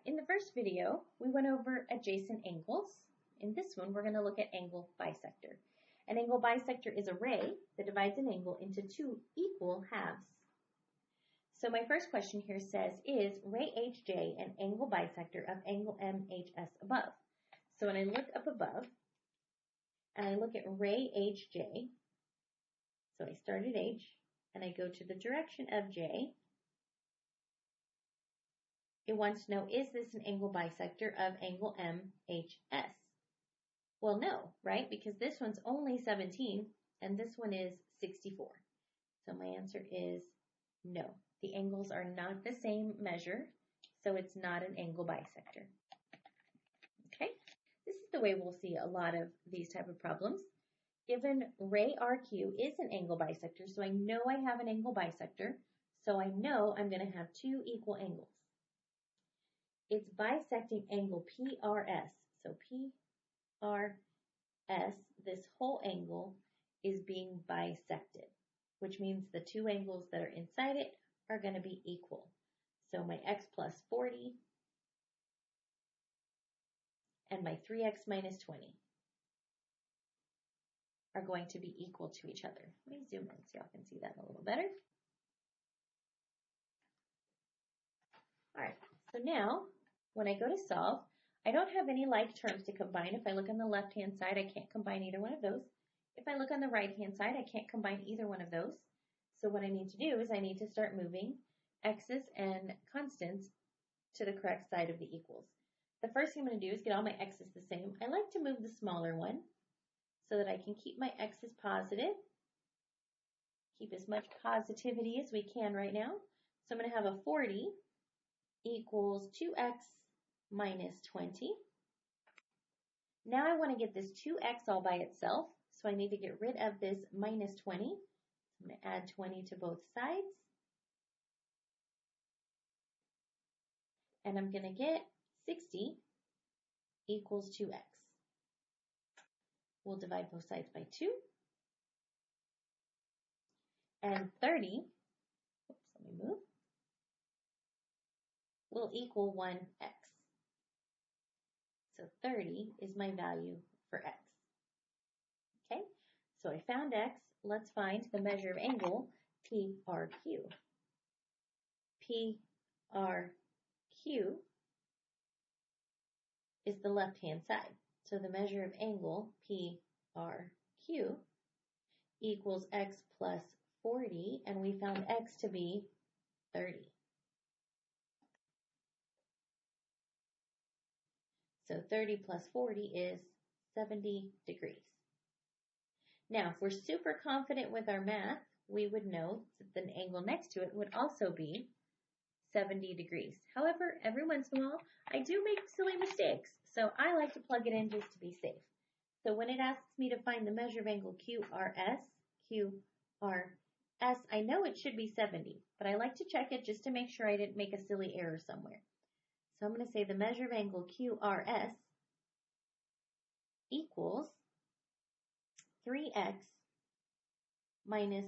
in the first video, we went over adjacent angles. In this one, we're going to look at angle bisector. An angle bisector is a ray that divides an angle into two equal halves. So my first question here says, is ray HJ an angle bisector of angle MHS above? So when I look up above, and I look at ray HJ, so I start at H, and I go to the direction of J, it wants to know, is this an angle bisector of angle MHS? Well, no, right? Because this one's only 17, and this one is 64. So my answer is no. The angles are not the same measure, so it's not an angle bisector. Okay? This is the way we'll see a lot of these type of problems. Given ray RQ is an angle bisector, so I know I have an angle bisector, so I know I'm going to have two equal angles. It's bisecting angle PRS. So PRS, this whole angle, is being bisected, which means the two angles that are inside it are going to be equal. So my x plus 40 and my 3x minus 20 are going to be equal to each other. Let me zoom in so y'all can see that a little better. All right, so now when I go to solve, I don't have any like terms to combine. If I look on the left-hand side, I can't combine either one of those. If I look on the right-hand side, I can't combine either one of those. So what I need to do is I need to start moving x's and constants to the correct side of the equals. The first thing I'm going to do is get all my x's the same. I like to move the smaller one so that I can keep my x's positive, keep as much positivity as we can right now. So I'm going to have a 40 equals 2x minus 20. Now I want to get this 2x all by itself, so I need to get rid of this minus 20. I'm going to add 20 to both sides. And I'm going to get 60 equals 2x. We'll divide both sides by 2. And 30, oops, let me move, will equal 1x. So 30 is my value for x. Okay, so I found x. Let's find the measure of angle PRQ. PRQ is the left-hand side. So the measure of angle PRQ equals x plus 40, and we found x to be 30. So 30 plus 40 is 70 degrees. Now, if we're super confident with our math, we would know that the angle next to it would also be 70 degrees. However, every once in a while, I do make silly mistakes, so I like to plug it in just to be safe. So when it asks me to find the measure of angle QRS, I know it should be 70, but I like to check it just to make sure I didn't make a silly error somewhere. So I'm going to say the measure of angle QRS equals 3x minus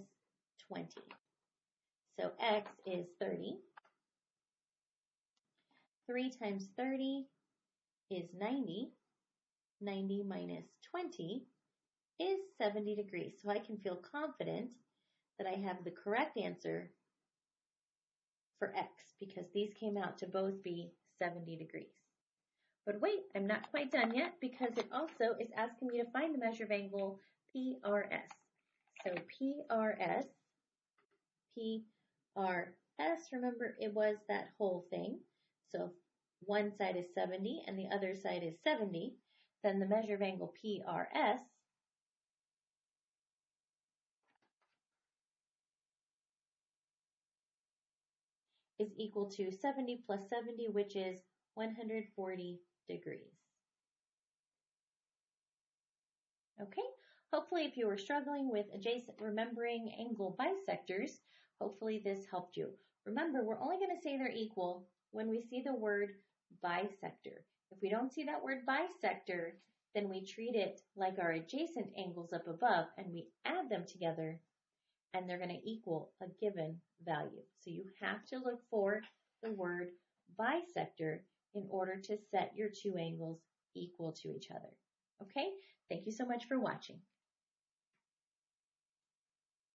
20. So x is 30. 3 times 30 is 90. 90 minus 20 is 70 degrees. So I can feel confident that I have the correct answer for x because these came out to both be 70 degrees. But wait, I'm not quite done yet because it also is asking me to find the measure of angle PRS. So PRS, remember it was that whole thing. So if one side is 70 and the other side is 70, then the measure of angle PRS is equal to 70 plus 70, which is 140 degrees. Okay, hopefully if you were struggling with remembering angle bisectors, hopefully this helped you. Remember, we're only going to say they're equal when we see the word bisector. If we don't see that word bisector, then we treat it like our adjacent angles up above and we add them together and they're going to equal a given value. So you have to look for the word bisector in order to set your two angles equal to each other. Okay? Thank you so much for watching.